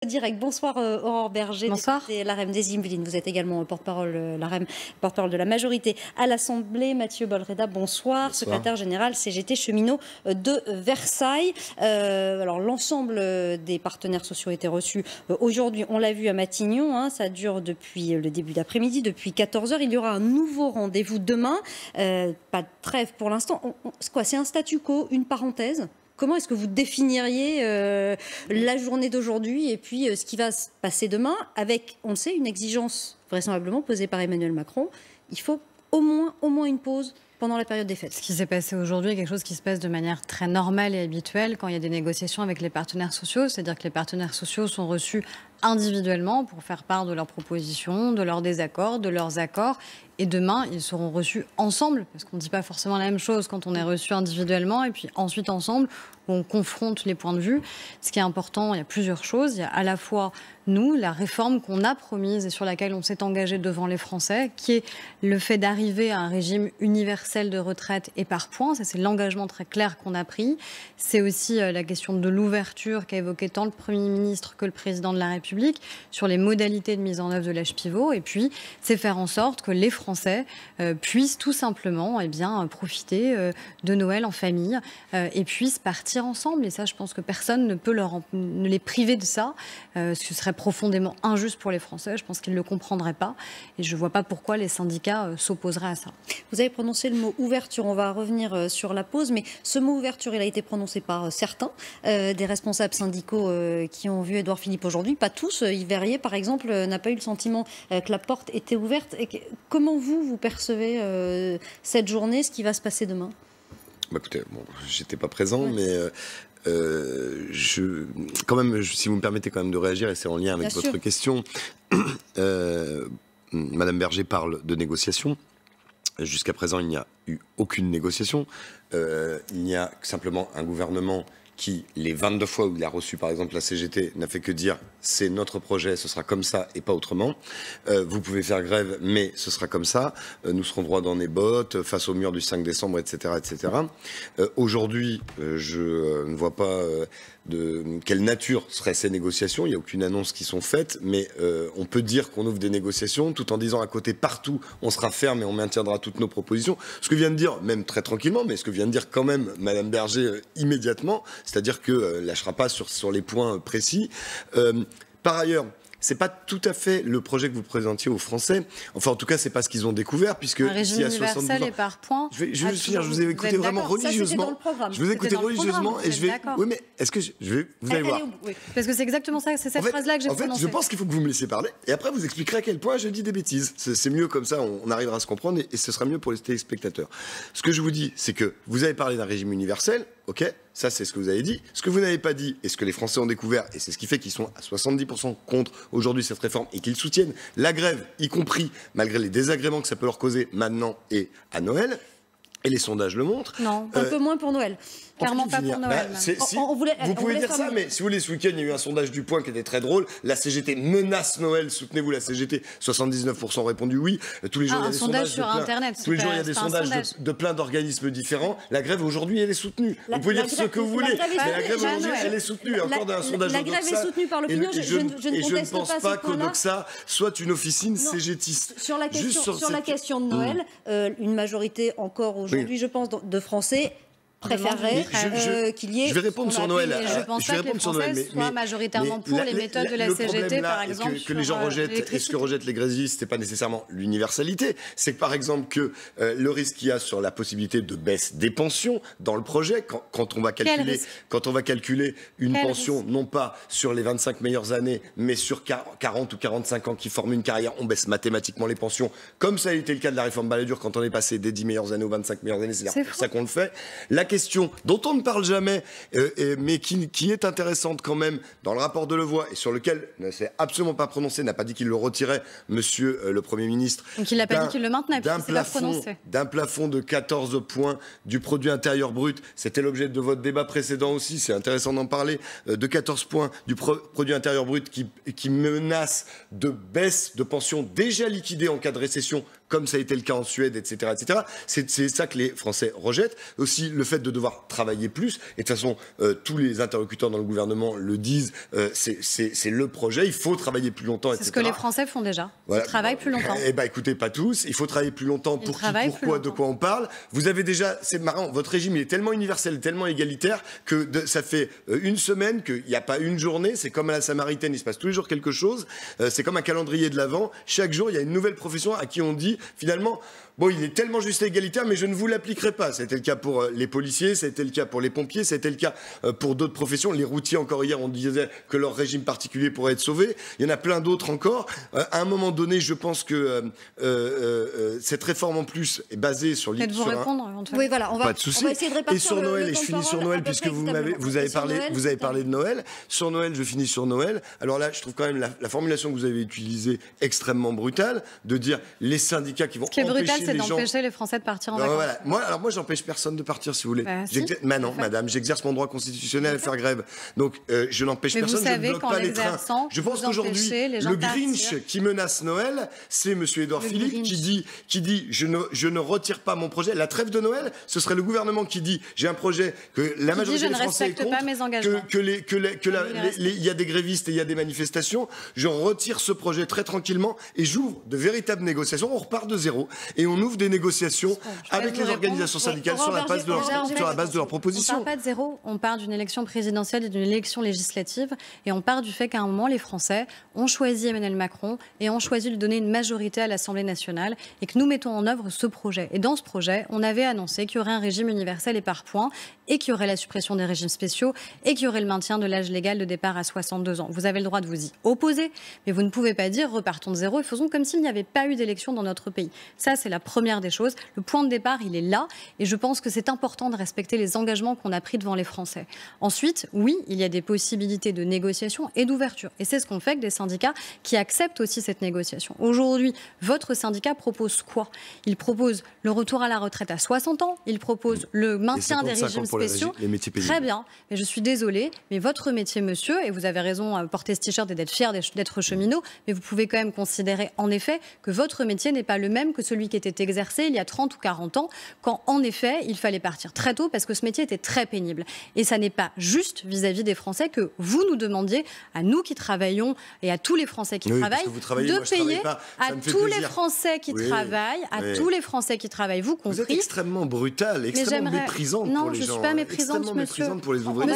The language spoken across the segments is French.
Direct. Bonsoir Aurore Berger, Bonsoir. députée LaREM des Yvelines. Vous êtes également porte-parole LaREM, porte-parole de la majorité à l'Assemblée. Mathieu Bolreda, bonsoir. Secrétaire général CGT cheminot de Versailles. Alors l'ensemble des partenaires sociaux étaient reçus aujourd'hui. On l'a vu à Matignon, hein, ça dure depuis le début d'après-midi, depuis 14 h. Il y aura un nouveau rendez-vous demain. Pas de trêve pour l'instant. C'est un statu quo, une parenthèse? Comment est-ce que vous définiriez la journée d'aujourd'hui et puis ce qui va se passer demain avec, on le sait, une exigence vraisemblablement posée par Emmanuel Macron? Il faut au moins une pause pendant la période des fêtes. Ce qui s'est passé aujourd'hui est quelque chose qui se passe de manière très normale et habituelle quand il y a des négociations avec les partenaires sociaux. C'est-à-dire que les partenaires sociaux sont reçus individuellement pour faire part de leurs propositions, de leurs désaccords, de leurs accords. Et demain, ils seront reçus ensemble, parce qu'on ne dit pas forcément la même chose quand on est reçu individuellement, et puis ensuite ensemble, où on confronte les points de vue. Ce qui est important, il y a plusieurs choses. Il y a à la fois, nous, la réforme qu'on a promise et sur laquelle on s'est engagé devant les Français, qui est le fait d'arriver à un régime universel de retraite et par points. Ça, c'est l'engagement très clair qu'on a pris. C'est aussi la question de l'ouverture qu'a évoqué tant le Premier ministre que le Président de la République sur les modalités de mise en œuvre de l'âge pivot. Et puis, c'est faire en sorte que les Français puissent tout simplement profiter de Noël en famille et puissent partir ensemble. Et ça, je pense que personne ne peut ne les priver de ça. Ce serait profondément injuste pour les Français. Je pense qu'ils ne le comprendraient pas. Et je ne vois pas pourquoi les syndicats s'opposeraient à ça. Vous avez prononcé le mot ouverture. On va revenir sur la pause. Mais ce mot ouverture, il a été prononcé par certains des responsables syndicaux qui ont vu Édouard Philippe aujourd'hui. Pas tous. Yves Verrier, par exemple, n'a pas eu le sentiment que la porte était ouverte. Comment vous percevez cette journée, ce qui va se passer demain? Écoutez, j'étais pas présent, mais quand même, si vous me permettez quand même de réagir, et c'est en lien avec votre question, Madame Berger parle de négociation. Jusqu'à présent, il n'y a eu aucune négociation. Il n'y a simplement un gouvernement qui, les 22 fois où il a reçu par exemple la CGT, n'a fait que dire c'est notre projet, ce sera comme ça et pas autrement. Vous pouvez faire grève, mais ce sera comme ça. Nous serons droits dans les bottes, face au mur du 5 décembre, etc. etc. Aujourd'hui, je ne vois pas de quelle nature seraient ces négociations. Il n'y a aucune annonce qui sont faites, mais on peut dire qu'on ouvre des négociations tout en disant à côté partout on sera ferme et on maintiendra toutes nos propositions. Ce que vient de dire, même très tranquillement, mais ce que vient de dire quand même Madame Berger immédiatement, c'est-à-dire que lâchera pas sur les points précis. Par ailleurs, c'est pas tout à fait le projet que vous présentiez aux Français. Enfin, en tout cas, c'est pas ce qu'ils ont découvert, puisque un régime universel et par points. Je vais juste finir. Je vous ai écouté vraiment religieusement. Je vous ai écouté religieusement et je vais. Oui, mais est-ce que vous allez voir? Parce que c'est exactement ça. C'est cette phrase-là que j'ai prononcée. En fait, je pense qu'il faut que vous me laissiez parler et après vous expliquerez à quel point je dis des bêtises. C'est mieux comme ça. On arrivera à se comprendre et ce sera mieux pour les téléspectateurs. Ce que je vous dis, c'est que vous avez parlé d'un régime universel. Ok, ça c'est ce que vous avez dit. Ce que vous n'avez pas dit et ce que les Français ont découvert, et c'est ce qui fait qu'ils sont à 70% contre aujourd'hui cette réforme et qu'ils soutiennent la grève, y compris malgré les désagréments que ça peut leur causer maintenant et à Noël. Et les sondages le montrent. Non, un peu moins pour Noël. Clairement pas pour Noël. Vous pouvez dire ça, mais si vous voulez, ce week-end, il y a eu un sondage du Point qui était très drôle. La CGT menace Noël. Soutenez-vous la CGT? 79% ont répondu oui. Tous les jours, il y a des sondages sur Internet. Tous les jours, il y a des sondages de plein d'organismes différents. La grève aujourd'hui, elle est soutenue. Vous pouvez dire ce que vous voulez, mais la grève aujourd'hui, elle est soutenue. Encore d'un sondage la grève est soutenue par l'opinion. Je ne pense pas qu'Odoxa soit une officine cégétiste. Sur la question de Noël, une majorité encore aujourd'hui, je pense, de Français préférerait qu'il y ait... Je vais répondre sur Noël. Je ne pense pas que les Français soient majoritairement pour les méthodes de la CGT, par exemple. Que les gens rejettent, et ce que rejettent les grévistes, ce n'est pas nécessairement l'universalité. C'est que, par exemple, que le risque qu'il y a sur la possibilité de baisse des pensions dans le projet, quand on va calculer une pension, non pas sur les 25 meilleures années, mais sur 40 ou 45 ans qui forment une carrière, on baisse mathématiquement les pensions, comme ça a été le cas de la réforme Balladur quand on est passé des 10 meilleures années aux 25 meilleures années. C'est pour ça qu'on le fait. La question dont on ne parle jamais, mais qui est intéressante quand même dans le rapport de Levoy et sur lequel ne s'est absolument pas prononcé, n'a pas dit qu'il le retirait, monsieur le Premier ministre. Donc il n'a pas dit qu'il le maintenait, puisqu'il s'est pas prononcé. D'un plafond de 14 points du produit intérieur brut, c'était l'objet de votre débat précédent aussi, c'est intéressant d'en parler, de 14 points du produit intérieur brut qui menace de baisse de pensions déjà liquidées en cas de récession, comme ça a été le cas en Suède, etc., etc. C'est ça que les Français rejettent. Aussi, le fait de devoir travailler plus. Et de toute façon, tous les interlocuteurs dans le gouvernement le disent, c'est le projet. Il faut travailler plus longtemps, etc. C'est ce que les Français font déjà. Ils travaillent plus longtemps. Eh ben, écoutez, pas tous. Il faut travailler plus longtemps. Pour qui, pourquoi, de quoi on parle. Vous avez déjà, c'est marrant, votre régime il est tellement universel, tellement égalitaire que ça fait une semaine qu'il n'y a pas une journée. C'est comme à la Samaritaine, il se passe tous les jours quelque chose. C'est comme un calendrier de l'Avent. Chaque jour, il y a une nouvelle profession à qui on dit finalement. Bon, il est tellement juste et égalitaire, mais je ne vous l'appliquerai pas. C'était le cas pour les policiers, c'était le cas pour les pompiers, c'était le cas pour d'autres professions. Les routiers, encore hier, on disait que leur régime particulier pourrait être sauvé. Il y en a plein d'autres encore. À un moment donné, je pense que cette réforme en plus est basée sur... Faites-vous répondre éventuellement. Oui, voilà, on va essayer de répartir. Et sur Noël, et je finis sur Noël, puisque vous avez parlé de Noël. Sur Noël, je finis sur Noël. Alors là, je trouve quand même la formulation que vous avez utilisée extrêmement brutale, de dire les syndicats qui vont empêcher c'est d'empêcher les Français de partir en vacances. Voilà. Moi, j'empêche personne de partir, si vous voulez. Non, madame, j'exerce mon droit constitutionnel à faire grève. Donc, je n'empêche personne, je ne bloque pas les trains. Je pense qu'aujourd'hui, le Grinch qui menace Noël, c'est M. Édouard Philippe qui dit je ne retire pas mon projet. La trêve de Noël, ce serait le gouvernement qui dit j'ai un projet que la majorité des Français est contre, il y a des grévistes et il y a des manifestations. Je retire ce projet très tranquillement et j'ouvre de véritables négociations. On repart de zéro et on ouvre des négociations avec les organisations syndicales sur la base de leurs propositions. On part pas de zéro, on part d'une élection présidentielle et d'une élection législative et on part du fait qu'à un moment, les Français ont choisi Emmanuel Macron et ont choisi de donner une majorité à l'Assemblée nationale et que nous mettons en œuvre ce projet. Et dans ce projet, on avait annoncé qu'il y aurait un régime universel et par points et qu'il y aurait la suppression des régimes spéciaux et qu'il y aurait le maintien de l'âge légal de départ à 62 ans. Vous avez le droit de vous y opposer, mais vous ne pouvez pas dire repartons de zéro et faisons comme s'il n'y avait pas eu d'élection dans notre pays. Ça, c'est la première des choses. Le point de départ, il est là et je pense que c'est important de respecter les engagements qu'on a pris devant les Français. Ensuite, oui, il y a des possibilités de négociation et d'ouverture. Et c'est ce qu'on fait avec des syndicats qui acceptent aussi cette négociation. Aujourd'hui, votre syndicat propose quoi? Il propose le retour à la retraite à 60 ans, il propose le maintien des régimes spéciaux. Les métiers pénibles. Très bien, mais je suis désolée, mais votre métier, monsieur, et vous avez raison à porter ce t-shirt et d'être fier d'être cheminot, mais vous pouvez quand même considérer en effet que votre métier n'est pas le même que celui qui était exercé il y a 30 ou 40 ans, quand en effet il fallait partir très tôt parce que ce métier était très pénible. Et ça n'est pas juste vis-à-vis des Français que vous nous demandiez, à nous qui travaillons et à tous les Français qui travaillent, de payer à tous les Français qui travaillent, à tous les Français qui travaillent, vous compris. Vous êtes extrêmement brutal, extrêmement méprisante pour les gens. Non, je ne suis pas méprisante, monsieur. Pour les ouvriers.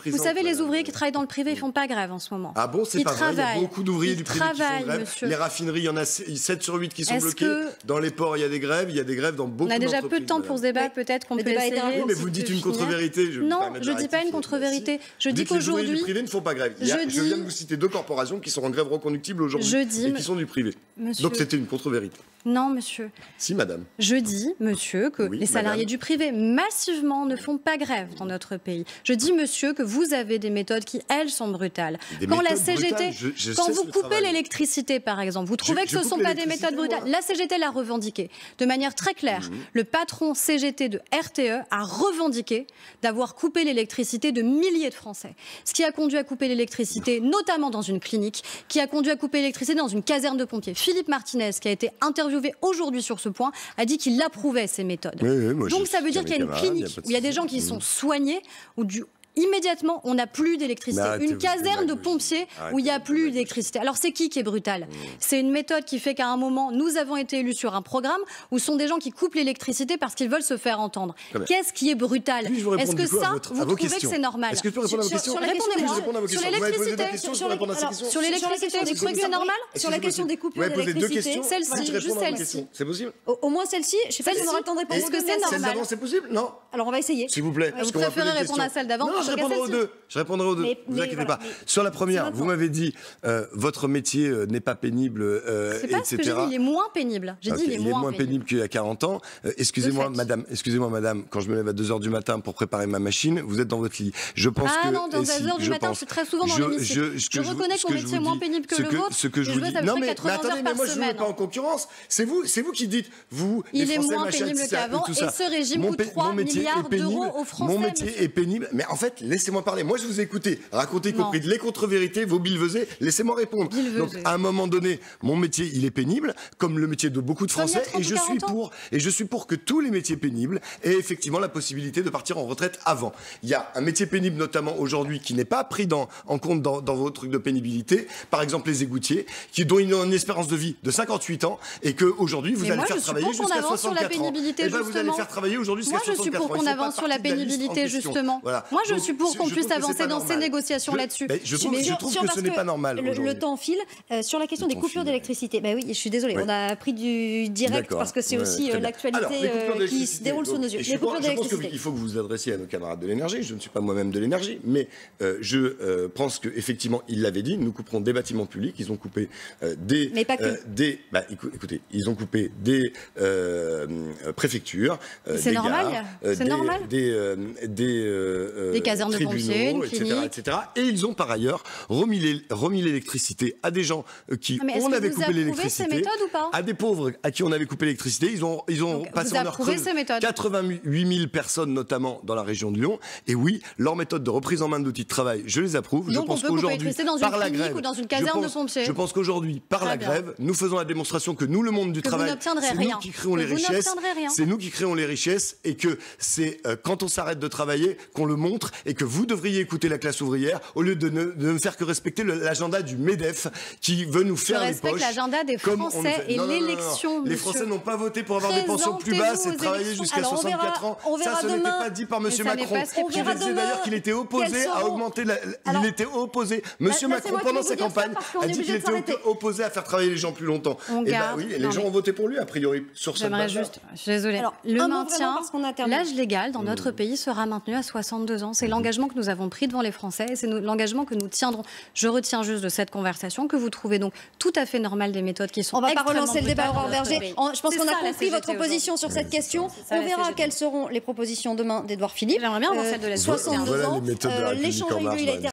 Vous savez, les ouvriers qui travaillent dans le privé, ils ne font pas grève en ce moment. Ah bon, c'est pas vrai, il y a beaucoup d'ouvriers du privé qui font grève. Les raffineries, il y en a 7 sur 8 qui sont bloquées. Dans les ports, il y a des grèves dans beaucoup d'entreprises. On a déjà peu de temps pour ce débat, peut-être qu'on peut essayer. Oui, mais vous dites une contre-vérité. Non, je ne dis pas une contre-vérité. Je dis qu'aujourd'hui... Les ouvriers du privé ne font pas grève. Je viens de vous citer 2 corporations qui sont en grève reconductible aujourd'hui et qui sont du privé. Donc c'était une contre-vérité. Non, monsieur. Si, madame. Je dis, monsieur, que les salariés du privé, massivement, ne font pas grève dans notre pays. Je dis, monsieur, que vous avez des méthodes qui, elles, sont brutales. Quand la CGT, quand vous coupez l'électricité, par exemple, vous trouvez que ce ne sont pas des méthodes brutales. La CGT l'a revendiqué de manière très claire. Le patron CGT de RTE a revendiqué d'avoir coupé l'électricité de milliers de Français. Ce qui a conduit à couper l'électricité, notamment dans une clinique, qui a conduit à couper l'électricité dans une caserne de pompiers. Philippe Martinez, qui a été interviewé aujourd'hui sur ce point, a dit qu'il approuvait ces méthodes. Donc ça veut dire qu'il y a une clinique où il y a des gens qui sont soignés, où immédiatement, on n'a plus d'électricité. Une caserne de pompiers où il n'y a plus d'électricité. Alors, c'est qui est brutal? C'est une méthode qui fait qu'à un moment, nous avons été élus sur un programme où ce sont des gens qui coupent l'électricité parce qu'ils veulent se faire entendre. Qu'est-ce qui est brutal? Est-ce que ça, vous trouvez que c'est normal? Est-ce que je peux répondre à vos questions? Répondez-moi. Sur l'électricité, vous trouvez que c'est normal? Sur la question des coupures d'électricité, celle-ci, juste celle-ci. C'est possible? Au moins celle-ci, je ne sais pas si on aura le temps de répondre. Est-ce que c'est normal? Celle d'avant, c'est possible? Non. Alors, on va essayer. S'il vous plaît. Vous préférez répondre à celle d'avant? Je répondrai aux deux. Ne vous inquiétez pas. Sur la première, vous m'avez dit votre métier n'est pas pénible, c'est pas ce que j'ai dit, il est moins pénible. J'ai dit il est moins pénible qu'il y a 40 ans. Excusez-moi, madame, quand je me lève à 2h du matin pour préparer ma machine, vous êtes dans votre lit. Je pense que non, dans 2h du matin, je suis très souvent dans l'hémicycle. Je reconnais que mon métier est moins pénible que le vôtre. Ce que je vous dis. Non, mais attendez, mais moi je ne vous mets pas en concurrence. C'est vous qui dites, il est moins pénible qu'avant et ce régime coûte 3 milliards d'euros aux Français. Mon métier est pénible, mais en fait, fait, laissez-moi parler. Moi, je vous ai écouté raconter, y compris les contre-vérités, vos billevesées. Laissez-moi répondre. Donc, à un moment donné, mon métier, il est pénible, comme le métier de beaucoup de Français, et je suis pour que tous les métiers pénibles aient effectivement la possibilité de partir en retraite avant. Il y a un métier pénible, notamment aujourd'hui, qui n'est pas pris en compte dans vos trucs de pénibilité. Par exemple, les égoutiers, dont ils ont une espérance de vie de 58 ans, et qu'aujourd'hui, vous allez faire travailler jusqu'à 64 ans. Et ben, vous allez faire travailler aujourd'hui jusqu'à 64 ans. Moi, je suis pour qu'on avance sur la pénibilité, justement. Voilà. Moi, je suis pour qu'on puisse avancer dans ces négociations là-dessus. Je trouve que ce n'est pas normal. Le temps file. Sur la question des coupures d'électricité, oui, je suis désolée, on a pris du direct parce que c'est aussi l'actualité qui se déroule sous nos yeux. Les coupures d'électricité. Je pense qu'il faut que vous vous adressiez à nos camarades de l'énergie. Je ne suis pas moi-même de l'énergie, mais je pense qu'effectivement, ils l'avaient dit, nous couperons des bâtiments publics. Ils ont coupé des... Mais pas que. Écoutez, ils ont coupé des préfectures, c'est normal. C'est normal. Des casernes de pompiers, une clinique, etc. Et ils ont par ailleurs remis l'électricité à des gens on avait coupé l'électricité, ces méthodes ou pas, à des pauvres à qui on avait coupé l'électricité. Ils ont passé en leur creux 88 000 personnes, notamment dans la région de Lyon. Et oui, leur méthode de reprise en main de l'outil de travail, je les approuve. Donc je pense qu'aujourd'hui, par la grève, ou dans une caserne de pompiers. Je pense qu'aujourd'hui, par la grève, nous faisons la démonstration que nous, le monde du travail, c'est nous qui créons les richesses. C'est nous qui créons les richesses, et que c'est quand on s'arrête de travailler qu'on le montre, et que vous devriez écouter la classe ouvrière au lieu de ne faire que respecter l'agenda du MEDEF qui veut nous faire les poches. Je respecte l'agenda des Français et l'élection. Les Français n'ont pas voté pour avoir des pensions plus basses et de travailler jusqu'à 64 ans. Ça, ce n'était pas dit par M. Macron, qui disait d'ailleurs qu'il était opposé à augmenter il était opposé. M. Macron, pendant sa campagne, a dit qu'il était opposé à faire travailler les gens plus longtemps. Et oui, les gens ont voté pour lui, a priori, sur cette base. Je suis désolée. Le maintien, l'âge légal dans notre pays sera maintenu à 62 ans. C'est l'engagement que nous avons pris devant les Français, et c'est l'engagement que nous tiendrons. Je retiens juste de cette conversation que vous trouvez donc tout à fait normal des méthodes qui sont extrêmement brutales. On va pas relancer le débat, Aurore Bergé. Je pense qu'on a compris votre position sur cette question. On verra quelles seront les propositions demain d'Édouard Philippe. J'aimerais bien avoir celle de la 62 ans. L'échange avec lui, il a été